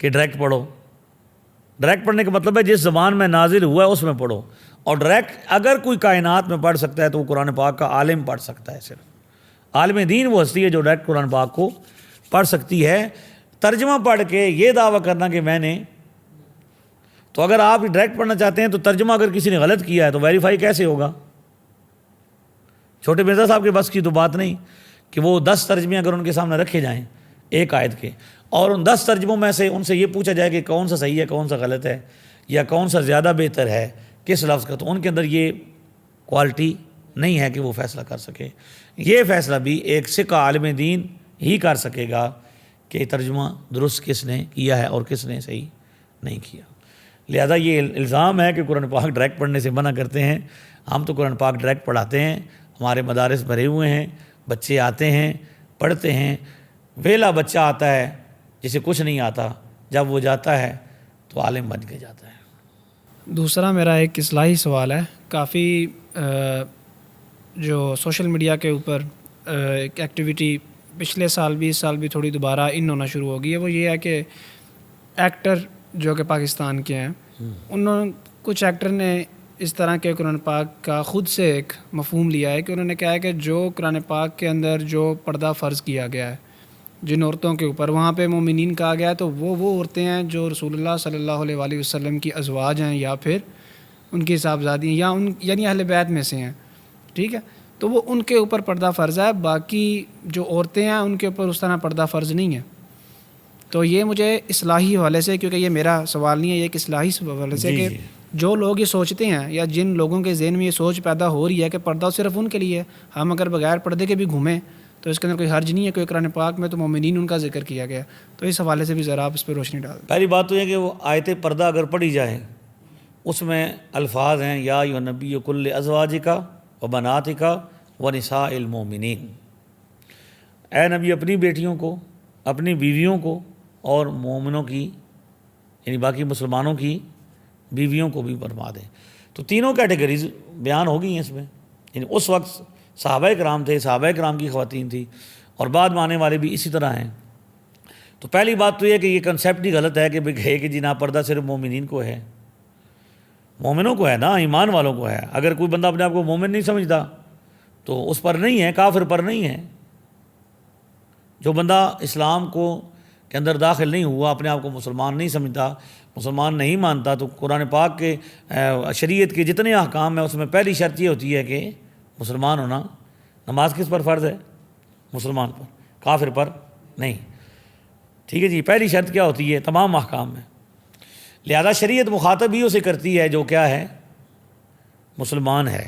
کہ ڈائریکٹ پڑھو. ڈائریکٹ پڑھنے کا مطلب ہے جس زبان میں نازل ہوا ہے اس میں پڑھو. اور ڈائریکٹ اگر کوئی کائنات میں پڑھ سکتا ہے تو وہ قرآن پاک کا عالم پڑھ سکتا ہے. صرف عالم دین وہ ہستی ہے جو ڈائریکٹ قرآن پاک کو پڑھ سکتی ہے. ترجمہ پڑھ کے یہ دعویٰ کرنا کہ میں نے, تو اگر آپ ڈائریکٹ پڑھنا چاہتے ہیں تو ترجمہ اگر کسی نے غلط کیا ہے تو ویریفائی کیسے ہوگا؟ چھوٹے مرزا صاحب کے بس کی تو بات نہیں کہ وہ 10 ترجمے اگر ان کے سامنے رکھے جائیں ایک آیت کے, اور ان 10 ترجموں میں سے ان سے یہ پوچھا جائے کہ کون سا صحیح ہے کون سا غلط ہے یا کون سا زیادہ بہتر ہے کس لفظ کا, تو ان کے اندر یہ کوالٹی نہیں ہے کہ وہ فیصلہ کر سکے. یہ فیصلہ بھی ایک ثقہ عالم دین ہی کر سکے گا کہ ترجمہ درست کس نے کیا ہے اور کس نے صحیح نہیں کیا. لہذا یہ الزام ہے کہ قرآن پاک ڈائریکٹ پڑھنے سے منع کرتے ہیں. ہم تو قرآن پاک ڈائریکٹ پڑھاتے ہیں, ہمارے مدارس بھرے ہوئے ہیں, بچے آتے ہیں پڑھتے ہیں. ویلا بچہ آتا ہے جسے کچھ نہیں آتا, جب وہ جاتا ہے تو عالم بن کے جاتا ہے. دوسرا میرا ایک اصلاحی سوال ہے. کافی جو سوشل میڈیا کے اوپر ایک ایکٹیویٹی پچھلے سال 20 سال بھی تھوڑی دوبارہ ان ہونا شروع ہو گئی ہے, وہ یہ ہے کہ ایکٹر جو کہ پاکستان کے ہیں, انہوں کچھ ایکٹر نے اس طرح کے قرآن پاک کا خود سے ایک مفہوم لیا ہے کہ انہوں نے کہا ہے کہ جو قرآن پاک کے اندر جو پردہ فرض کیا گیا ہے جن عورتوں کے اوپر, وہاں پہ مومنین کہا گیا ہے, تو وہ عورتیں ہیں جو رسول اللہ صلی اللہ علیہ وآلہ وسلم کی ازواج ہیں یا پھر ان کی صاحبزادی ہیں یا یعنی اہل بیت میں سے ہیں, ٹھیک ہے. تو وہ ان کے اوپر پردہ فرض ہے, باقی جو عورتیں ہیں ان کے اوپر اس طرح پردہ فرض نہیں ہے. تو یہ مجھے اصلاحی حوالے سے, کیونکہ یہ میرا سوال نہیں ہے, یہ ایک اصلاحی حوالے سے کہ جو لوگ یہ سوچتے ہیں یا جن لوگوں کے ذہن میں یہ سوچ پیدا ہو رہی ہے کہ پردہ صرف ان کے لیے ہے, ہم اگر بغیر پردے کے بھی گھومیں تو اس کے اندر کوئی حرج نہیں ہے, کوئی قرآن پاک میں تو مومنین ان کا ذکر کیا گیا. تو اس حوالے سے بھی ذرا آپ اس پہ روشنی ڈال دیں. پہلی بات تو یہ کہ وہ آیت پردہ اگر پڑھی جائے اس میں الفاظ ہیں یا ایھا النبی کل ازواجک و بناتک و نساء المؤمنین, اے نبی اپنی بیٹیوں کو, اپنی بیویوں کو اور مومنوں کی یعنی باقی مسلمانوں کی بیویوں کو بھی فرما دیں. تو تینوں کیٹیگریز بیان ہو گئی ہیں اس میں. یعنی اس وقت صحابہ کرام تھے, صحابہ کرام کی خواتین تھی, اور بعد میں آنے والے بھی اسی طرح ہیں. تو پہلی بات تو یہ کہ یہ کنسیپٹ ہی غلط ہے کہ جی نا پردہ صرف مومنین کو ہے. مومنوں کو ہے نا, ایمان والوں کو ہے. اگر کوئی بندہ اپنے آپ کو مومن نہیں سمجھتا تو اس پر نہیں ہے, کافر پر نہیں ہے. جو بندہ اسلام کو کے اندر داخل نہیں ہوا, اپنے آپ کو مسلمان نہیں سمجھتا, مسلمان نہیں مانتا, تو قرآن پاک کے شریعت کے جتنے احکام ہیں اس میں پہلی شرط یہ ہوتی ہے کہ مسلمان ہونا. نماز کس پر فرض ہے؟ مسلمان پر, کافر پر نہیں. ٹھیک ہے جی, پہلی شرط کیا ہوتی ہے تمام احکام میں. لہذا شریعت مخاطب ہی اسے کرتی ہے جو کیا ہے, مسلمان ہے.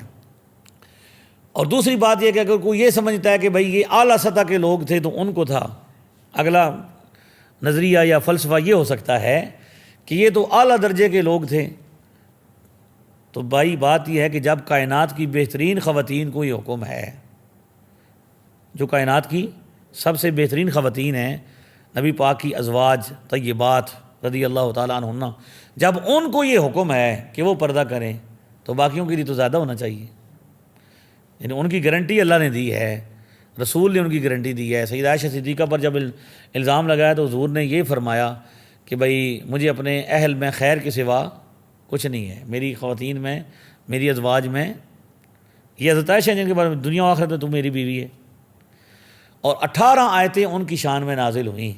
اور دوسری بات یہ کہ اگر کوئی یہ سمجھتا ہے کہ بھئی یہ اعلیٰ سطح کے لوگ تھے تو ان کو تھا, اگلا نظریہ یا فلسفہ یہ ہو سکتا ہے کہ یہ تو اعلیٰ درجے کے لوگ تھے. تو بھائی بات یہ ہے کہ جب کائنات کی بہترین خواتین کو یہ حکم ہے، جو کائنات کی سب سے بہترین خواتین ہیں، نبی پاک کی ازواج طیبات رضی اللہ تعالیٰ عنہن، جب ان کو یہ حکم ہے کہ وہ پردہ کریں تو باقیوں کے لیے تو زیادہ ہونا چاہیے. یعنی ان کی گارنٹی اللہ نے دی ہے، رسول نے ان کی گارنٹی دی ہے. سیدہ عائشہ صدیقہ پر جب الزام لگایا تو حضور نے یہ فرمایا کہ بھائی مجھے اپنے اہل میں خیر کے سوا کچھ نہیں ہے، میری خواتین میں، میری ازواج میں یہ حضرت عائشہ جن کے بارے میں دنیا و آخرت میں تم میری بیوی ہے. اور 18 آیتیں ان کی شان میں نازل ہوئیں.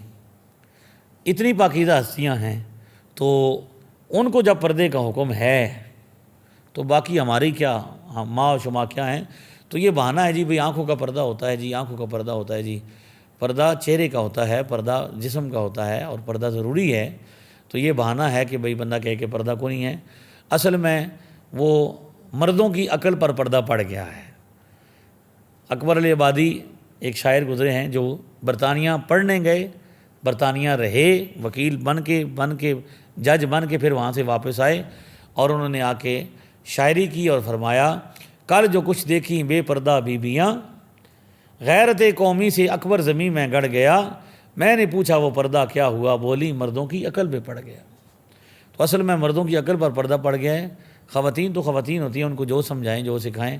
اتنی پاکیزہ ہستیاں ہیں، تو ان کو جب پردے کا حکم ہے تو باقی ہماری کیا، ہم ماں و شما کیا ہیں. تو یہ بہانہ ہے جی بھئی آنکھوں کا پردہ ہوتا ہے جی، آنکھوں کا پردہ ہوتا ہے جی. پردہ چہرے کا ہوتا ہے، پردہ جسم کا ہوتا ہے، اور پردہ ضروری ہے. تو یہ بہانہ ہے کہ بھئی بندہ کہے کہ پردہ کو نہیں ہے. اصل میں وہ مردوں کی عقل پر پردہ پڑ گیا ہے. اکبر علی آبادی ایک شاعر گزرے ہیں جو برطانیہ پڑھنے گئے، برطانیہ رہے، وکیل بن کے جج بن کے پھر وہاں سے واپس آئے، اور انہوں نے آ کے شاعری کی اور فرمایا، کل جو کچھ دیکھیں بے پردہ بیبیاں، غیرت قومی سے اکبر زمیں میں گڑ گیا، میں نے پوچھا وہ پردہ کیا ہوا، بولی مردوں کی عقل پہ پڑ گیا. تو اصل میں مردوں کی عقل پر پردہ پڑ گیا ہے. خواتین تو خواتین ہوتی ہیں، ان کو جو سمجھائیں جو سکھائیں.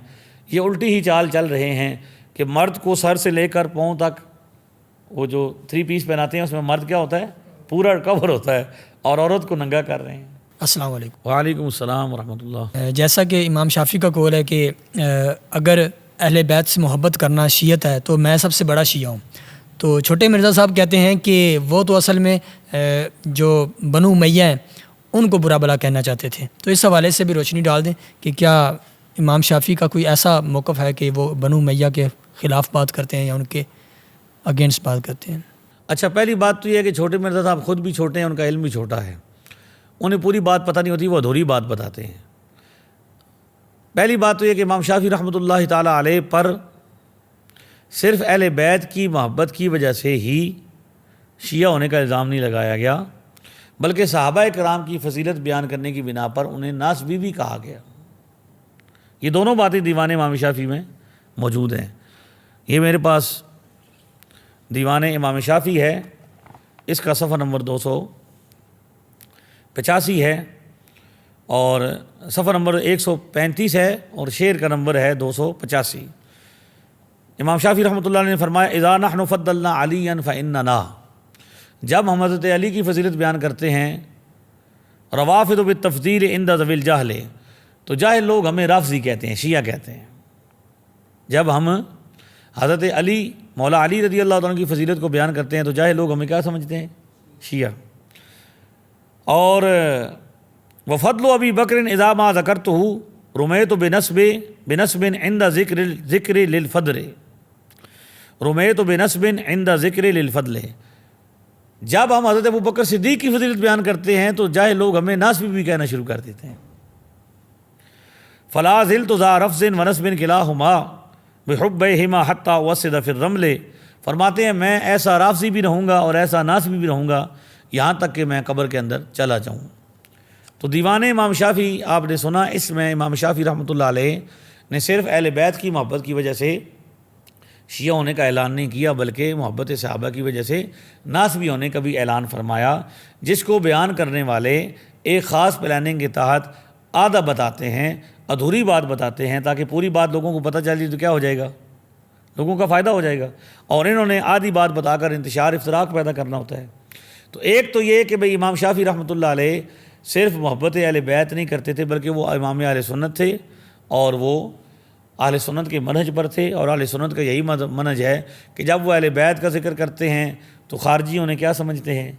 یہ الٹی ہی چال چل رہے ہیں کہ مرد کو سر سے لے کر پاؤں تک وہ جو 3 پیس پہناتے ہیں اس میں مرد کیا ہوتا ہے، پورا کور ہوتا ہے، اور عورت کو ننگا کر رہے ہیں. السلام علیکم. وعلیکم السلام ورحمۃ اللہ. جیسا کہ امام شافعی کا قول ہے کہ اگر اہل بیت سے محبت کرنا شیعت ہے تو میں سب سے بڑا شیعہ ہوں. تو چھوٹے مرزا صاحب کہتے ہیں کہ وہ تو اصل میں جو بنو امیہ ہیں ان کو برا بلا کہنا چاہتے تھے. تو اس حوالے سے بھی روشنی ڈال دیں کہ کیا امام شافعی کا کوئی ایسا موقف ہے کہ وہ بنو امیہ کے خلاف بات کرتے ہیں یا ان کے اگینسٹ بات کرتے ہیں. اچھا، پہلی بات تو یہ ہے کہ چھوٹے مرزا صاحب خود بھی چھوٹے ہیں، ان کا علم بھی چھوٹا ہے، انہیں پوری بات پتہ نہیں ہوتی، وہ ادھوری بات بتاتے ہیں. پہلی بات تو یہ کہ امام شافعی رحمۃ اللہ تعالیٰ علیہ پر صرف اہل بیت کی محبت کی وجہ سے ہی شیعہ ہونے کا الزام نہیں لگایا گیا، بلکہ صحابہ کرام کی فضیلت بیان کرنے کی بنا پر انہیں ناسبی بھی کہا گیا. یہ دونوں باتیں دیوان امام شافعی میں موجود ہیں. یہ میرے پاس دیوان امام شافعی ہے، اس کا صفحہ نمبر 285 ہے، اور صفحہ نمبر 135 ہے، اور شعر کا نمبر ہے 285. امام شافعی رحمۃ اللہ علیہ نے فرمایا، اذا نحن فضلنا علیا فاننا، جب ہم حضرت علی کی فضیلت بیان کرتے ہیں، روافض بالتفضیل عند ذوی الجہل، تو جاہل لوگ ہمیں رافضی کہتے ہیں، شیعہ کہتے ہیں. جب ہم حضرت علی مولا علی رضی اللہ عنہ کی فضیلت کو بیان کرتے ہیں تو جاہل لوگ ہمیں کیا سمجھتے ہیں، شیعہ. اور وفضل ابی بکر اذا ما ذکرتہ رمیت بنسب عند ذکر للفضل، رمیت بنسب عند ذکر للفضل، جب ہم حضرت ابو بکر صدیق کی فضیلت بیان کرتے ہیں تو جاہل لوگ ہمیں ناسبی بھی کہنا شروع کر دیتے ہیں. فلا زلت ذا رفض ونسب کلاہما بحبہما حتی وسد فی الرمل، فرماتے ہیں میں ایسا رافضی بھی رہوں گا اور ایسا ناسبی بھی رہوں گا یہاں تک کہ میں قبر کے اندر چلا جاؤں. تو دیوان امام شافعی آپ نے سنا، اس میں امام شافعی رحمۃ اللہ علیہ نے صرف اہل بیت کی محبت کی وجہ سے شیعہ ہونے کا اعلان نہیں کیا، بلکہ محبت صحابہ کی وجہ سے ناسبی ہونے کا بھی اعلان فرمایا، جس کو بیان کرنے والے ایک خاص پلاننگ کے تحت آدھا بتاتے ہیں، ادھوری بات بتاتے ہیں، تاکہ پوری بات لوگوں کو پتہ چل جائے تو کیا ہو جائے گا، لوگوں کا فائدہ ہو جائے گا. اور انہوں نے آدھی بات بتا کر انتشار افتراق پیدا کرنا ہوتا ہے. تو ایک تو یہ کہ بھئی امام شافعی رحمۃ اللہ علیہ صرف محبت اہل بیت نہیں کرتے تھے، بلکہ وہ امام اہل سنت تھے، اور وہ اہل سنت کے منہج پر تھے. اور اہل سنت کا یہی منہج ہے کہ جب وہ اہل بیت کا ذکر کرتے ہیں تو خارجی انہیں کیا سمجھتے ہیں،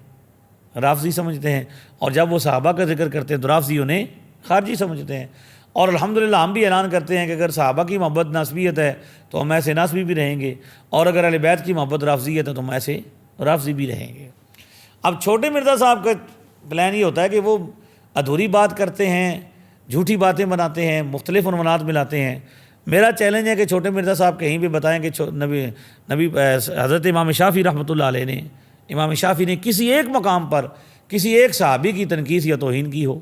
رافضی سمجھتے ہیں، اور جب وہ صحابہ کا ذکر کرتے ہیں تو رافضی انہیں خارجی سمجھتے ہیں. اور الحمدللہ ہم بھی اعلان کرتے ہیں کہ اگر صحابہ کی محبت ناسبیت ہے تو ہم ایسے ناسبی بھی رہیں گے، اور اگر اہل بیت کی محبت رافضیت ہے تو ہم ایسے رافضی بھی رہیں گے. اب چھوٹے مرزا صاحب کا پلان یہ ہوتا ہے کہ وہ ادھوری بات کرتے ہیں، جھوٹی باتیں بناتے ہیں، مختلف عنوانات ملاتے ہیں. میرا چیلنج ہے کہ چھوٹے مرزا صاحب کہیں بھی بتائیں کہ نبی حضرت امام شافعی رحمۃ اللہ علیہ نے، امام شافعی نے کسی ایک مقام پر کسی ایک صحابی کی تنقیص یا توہین کی ہو۔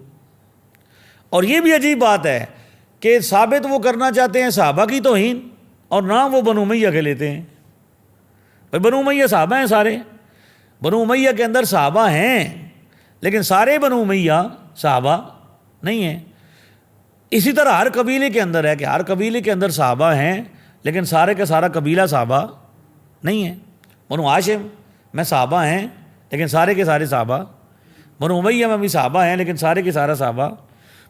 اور یہ بھی عجیب بات ہے کہ ثابت وہ کرنا چاہتے ہیں صحابہ کی توہین اور نام وہ بنو امیہ کے لیتے ہیں۔ بھائی بنو امیہ صحابہ ہیں سارے، بنو امیہ کے اندر صحابہ ہیں، لیکن سارے بنو امیہ صحابہ نہیں ہیں۔ اسی طرح ہر قبیلے کے اندر ہے کہ ہر قبیلے کے اندر صحابہ ہیں، لیکن سارے کا سارا قبیلہ صحابہ نہیں ہے۔ بنو ہاشم میں صحابہ ہیں، لیکن سارے کے سارے صحابہ۔ بنو امیہ میں بھی صحابہ ہیں، لیکن سارے کے سارا صحابہ۔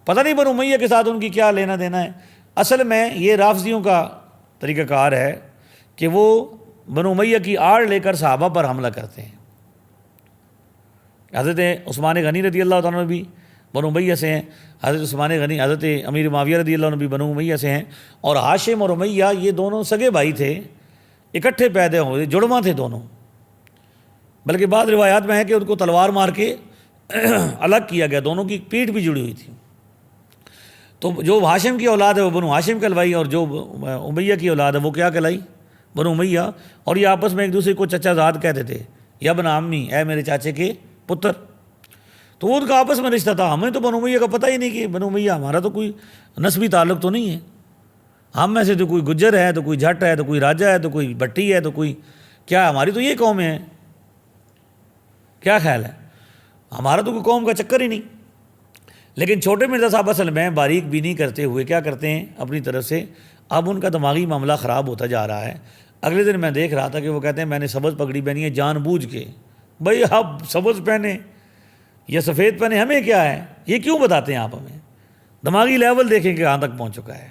پتہ نہیں بنو امیہ کے ساتھ ان کی کیا لینا دینا ہے۔ اصل میں یہ رافضیوں کا طریقہ کار ہے کہ وہ بنو امیہ کی آڑ لے کر صحابہ پر حملہ کرتے ہیں۔ حضرت عثمان غنی رضی اللہ عنہ بھی بنو امیہ سے ہیں، حضرت عثمان غنی حضرت امیر معاویہ رضی اللہ عنہ بھی بنو امیہ سے ہیں، اور ہاشم اور امیہ یہ دونوں سگے بھائی تھے، اکٹھے پیدا ہوئے، جڑواں تھے دونوں۔ بلکہ بعض روایات میں ہے کہ ان کو تلوار مار کے الگ کیا گیا، دونوں کی پیٹھ بھی جڑی ہوئی تھی۔ تو جو ہاشم کی اولاد ہے وہ بنو ہاشم کہلوائی، اور جو امیہ کی اولاد ہے وہ کیا کہلائی؟ بنو امیہ۔ اور یہ آپس میں ایک دوسرے کو چچا زاد کہتے تھے، یا ابن عمی، اے میرے چاچے کے پتر۔ تو وہ ان کا آپس میں رشتہ تھا۔ ہمیں تو بنو امیہ کا پتہ ہی نہیں کہ بنو امیہ ہمارا تو کوئی نسبی تعلق تو نہیں ہے۔ ہم میں سے تو کوئی گجر ہے، تو کوئی جٹ ہے، تو کوئی راجہ ہے، تو کوئی بٹی ہے، تو کوئی کیا، ہماری تو یہ قوم ہے۔ کیا خیال ہے؟ ہمارا تو کوئی قوم کا چکر ہی نہیں۔ لیکن چھوٹے مرزا صاحب اصل میں باریک بینی کرتے ہوئے کیا کرتے ہیں اپنی طرف سے، اب ان کا دماغی معاملہ خراب ہوتا جا رہا ہے۔ اگلے دن میں دیکھ رہا تھا کہ وہ کہتے ہیں میں نے سبز پگڑی پہنی ہے جان بوجھ کے۔ بھائی آپ سبز پہنے یا سفید پہنے، ہمیں کیا ہے؟ یہ کیوں بتاتے ہیں آپ ہمیں؟ دماغی لیول دیکھیں کہ کہاں تک پہنچ چکا ہے۔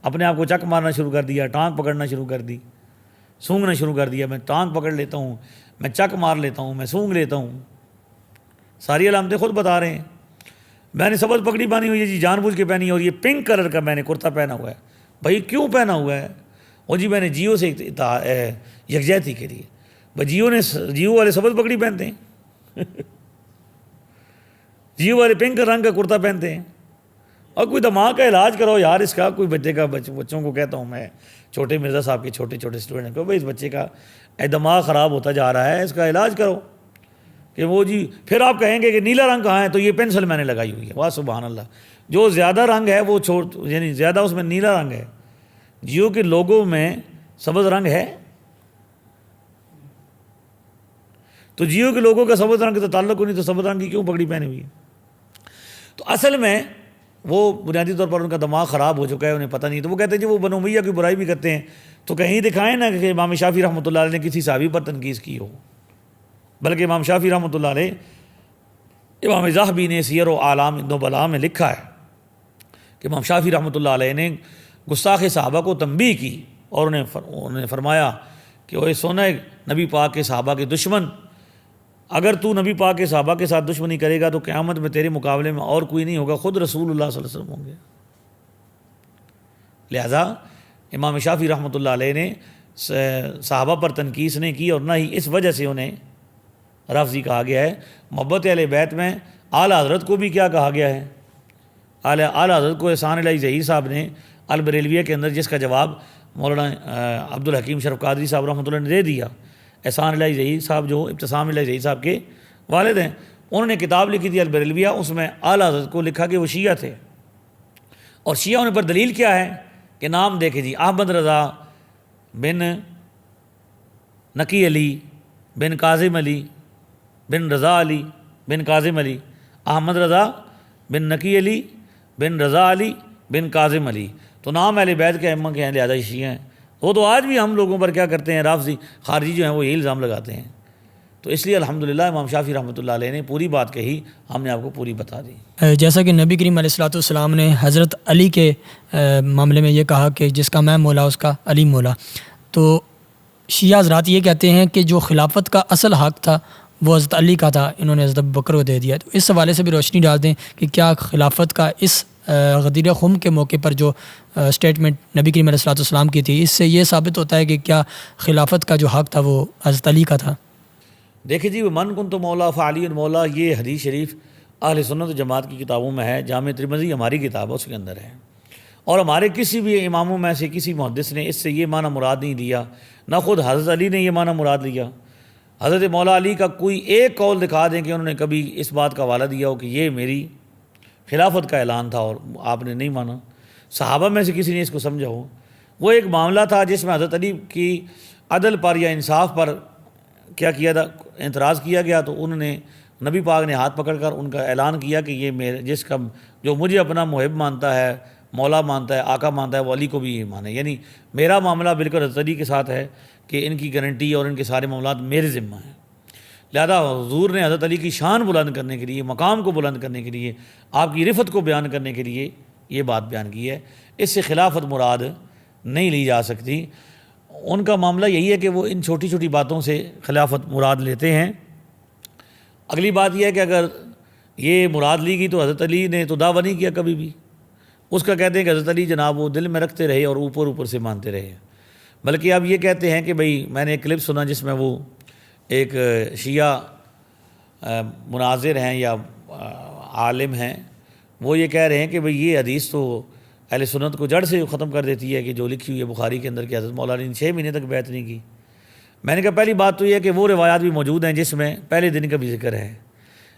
اپنے آپ کو چک مارنا شروع کر دیا، ٹانگ پکڑنا شروع کر دی، سونگنا شروع کر دیا۔ میں ٹانگ پکڑ لیتا ہوں، میں چک مار لیتا ہوں، میں سونگ لیتا ہوں۔ ساری علامتیں خود بتا رہے ہیں۔ میں نے سبز پگڑی پہنی ہوئی ہے جی، جان بوجھ کے پہنی ہے، اور یہ پنک کلر کا میں نے کرتا پہنا ہوا ہے۔ بھائی کیوں پہنا ہوا ہے؟ اور جی میں نے جیو سے یکجہتی کے لیے۔ بھائی جیو والے سبز پگڑی پہنتے ہیں، جیو والے پنک رنگ کا کرتا پہنتے ہیں۔ اور کوئی دماغ کا علاج کرو یار اس کا، کوئی بچے کا، بچوں کو کہتا ہوں میں، چھوٹے مرزا صاحب کے چھوٹے چھوٹے اسٹوڈنٹ کو، بھائی اس بچے کا دماغ خراب ہوتا جا رہا ہے، اس کا علاج کرو۔ کہ وہ جی پھر آپ کہیں گے کہ نیلا رنگ کہاں ہے، تو یہ پینسل میں نے لگائی ہوئی ہے۔ واہ سبحان اللہ، جو زیادہ رنگ ہے وہ یعنی زیادہ اس میں نیلا رنگ ہے۔ جیو کے لوگو میں سبز رنگ ہے، تو جیو کے لوگوں کا سبز رنگ کا تو تعلق نہیں، تو سبز رنگ کی کیوں پگڑی پہنی ہوئی ہے؟ تو اصل میں وہ بنیادی طور پر ان کا دماغ خراب ہو چکا ہے، انہیں پتہ نہیں۔ تو وہ کہتے ہیں جی وہ بنو امیہ کی برائی بھی کرتے ہیں، تو کہیں دکھائیں نا کہ امام شافعی رحمۃ اللہ علیہ نے کسی صحابی پر تنقیص کی ہو۔ بلکہ امام شافعی رحمۃ اللہ علیہ، امام ذہبی نے سیر و اعلام النبلاء میں لکھا ہے کہ امام شافعی رحمۃ اللہ علیہ نے گستاخ صحابہ کو تنبیہ کی، اور انہوں نے فرمایا کہ وہ سونا نبی پاک کے صحابہ کے دشمن، اگر تو نبی پاک کے صحابہ کے ساتھ دشمنی کرے گا تو قیامت میں تیرے مقابلے میں اور کوئی نہیں ہوگا، خود رسول اللہ صلی اللہ علیہ وسلم ہوں گے۔ لہذا امام شافعی رحمۃ اللہ علیہ نے صحابہ پر تنقیص نہیں کی، اور نہ ہی اس وجہ سے انہیں رافضی کہا گیا ہے۔ محبت اہل بیت میں اعلیٰ حضرت کو بھی کیا کہا گیا ہے؟ اعلیٰ حضرت کو احسان الہی ظہیر صاحب نے البریلویہ کے اندر، جس کا جواب مولانا عبدالحکیم شرف قادری صاحب رحمۃ اللہ نے دے دیا۔ احسان الہی ظہیر صاحب جو ابتسام الہی ظہیر صاحب کے والد ہیں، انہوں نے کتاب لکھی تھی البریلویہ، اس میں اعلیٰ حضرت کو لکھا کہ وہ شیعہ تھے، اور شیعہ ہونے پر دلیل کیا ہے کہ نام دیکھیں جی، احمد رضا بن نقی علی بن کاظم علی بن رضا علی بن کاظم علی، احمد رضا بن نقی علی بن رضا علی بن کاظم علی، تو نام اہل بیت کے ائمہ کے ہیں، لہذا شیعہ ہیں۔ وہ تو آج بھی ہم لوگوں پر کیا کرتے ہیں، رافضی خارجی جو ہیں وہ یہ الزام لگاتے ہیں۔ تو اس لیے الحمدللہ امام شافعی رحمۃ اللہ علیہ نے پوری بات کہی، ہم نے آپ کو پوری بتا دی۔ جیسا کہ نبی کریم علیہ الصلوۃ والسلام نے حضرت علی کے معاملے میں یہ کہا کہ جس کا میں مولا اس کا علی مولا، تو شیعہ حضرات یہ کہتے ہیں کہ جو خلافت کا اصل حق تھا وہ حضرت علی کا تھا، انہوں نے حضرت ابوبکر کو دے دیا۔ تو اس حوالے سے بھی روشنی ڈال دیں کہ کیا خلافت کا اس غدیر خم کے موقع پر جو اسٹیٹمنٹ نبی کریم علیہ الصلوۃ والسلام کی تھی، اس سے یہ ثابت ہوتا ہے کہ کیا خلافت کا جو حق تھا وہ حضرت علی کا تھا؟ دیکھیں جی، من کنت مولا فعلی مولا، یہ حدیث شریف اہل سنت و جماعت کی کتابوں میں ہے، جامع ترمذی ہماری کتاب ہے اس کے اندر ہے، اور ہمارے کسی بھی اماموں میں سے کسی محدث نے اس سے یہ معنی مراد نہیں لیا، نہ خود حضرت علی نے یہ معنی مراد لیا۔ حضرت مولا علی کا کوئی ایک قول دکھا دیں کہ انہوں نے کبھی اس بات کا حوالہ دیا ہو کہ یہ میری خلافت کا اعلان تھا اور آپ نے نہیں مانا. صحابہ میں سے کسی نے اس کو سمجھا ہو. وہ ایک معاملہ تھا جس میں حضرت علی کی عدل پر یا انصاف پر کیا کیا تھا, اعتراض کیا گیا, تو انہوں نے نبی پاک نے ہاتھ پکڑ کر ان کا اعلان کیا کہ یہ میرے جس کا جو مجھے اپنا محب مانتا ہے, مولا مانتا ہے, آقا مانتا ہے, وہ علی کو بھی یہ مانے. یعنی میرا معاملہ بالکل حضرت علی کے ساتھ ہے کہ ان کی گارنٹی اور ان کے سارے معاملات میرے ذمہ ہیں. لہذا حضور نے حضرت علی کی شان بلند کرنے کے لیے, مقام کو بلند کرنے کے لیے, آپ کی رفت کو بیان کرنے کے لیے یہ بات بیان کی ہے. اس سے خلافت مراد نہیں لی جا سکتی. ان کا معاملہ یہی ہے کہ وہ ان چھوٹی چھوٹی باتوں سے خلافت مراد لیتے ہیں. اگلی بات یہ ہے کہ اگر یہ مراد لی گئی تو حضرت علی نے تو دعویٰ نہیں کیا کبھی بھی. اس کا کہتے ہیں کہ حضرت علی جناب وہ دل میں رکھتے رہے اور اوپر اوپر سے مانتے رہے, بلکہ اب یہ کہتے ہیں کہ بھئی میں نے ایک کلپ سنا جس میں وہ ایک شیعہ مناظر ہیں یا عالم ہیں, وہ یہ کہہ رہے ہیں کہ بھئی یہ حدیث تو اہل سنت کو جڑ سے ختم کر دیتی ہے کہ جو لکھی ہوئی ہے بخاری کے اندر کہ حضرت مولا علی نے 6 مہینے تک بیعت نہیں کی. میں نے کہا پہلی بات تو یہ ہے کہ وہ روایات بھی موجود ہیں جس میں پہلے دن کا بھی ذکر ہے,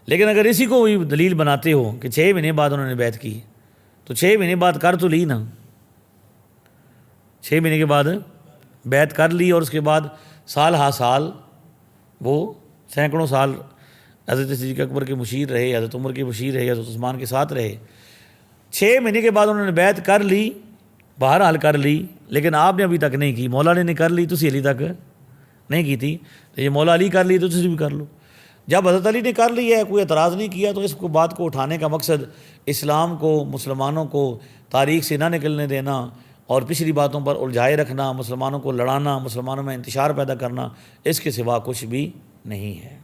لیکن اگر اسی کو وہی دلیل بناتے ہو کہ 6 مہینے بعد انہوں نے بیعت کی, تو 6 مہینے بعد کر تو لی نا, 6 مہینے کے بعد بیعت کر لی اور اس کے بعد سال ہا سال وہ سینکڑوں سال حضرت صدیق اکبر کے مشیر رہے, حضرت عمر کے مشیر رہے, حضرت عثمان کے ساتھ رہے. 6 مہینے کے بعد انہوں نے بیعت کر لی, بہرحال کر لی, لیکن آپ نے ابھی تک نہیں کی. مولا علی نے کر لی, تسی علی تک نہیں کی تھی, تو یہ مولا علی کر لی تو تسی بھی کر لو. جب حضرت علی نے کر لی ہے, کوئی اعتراض نہیں کیا, تو اس کو بات کو اٹھانے کا مقصد اسلام کو, مسلمانوں کو تاریخ سے نہ نکلنے دینا اور پچھلی باتوں پر الجھائے رکھنا, مسلمانوں کو لڑانا, مسلمانوں میں انتشار پیدا کرنا, اس کے سوا کچھ بھی نہیں ہے.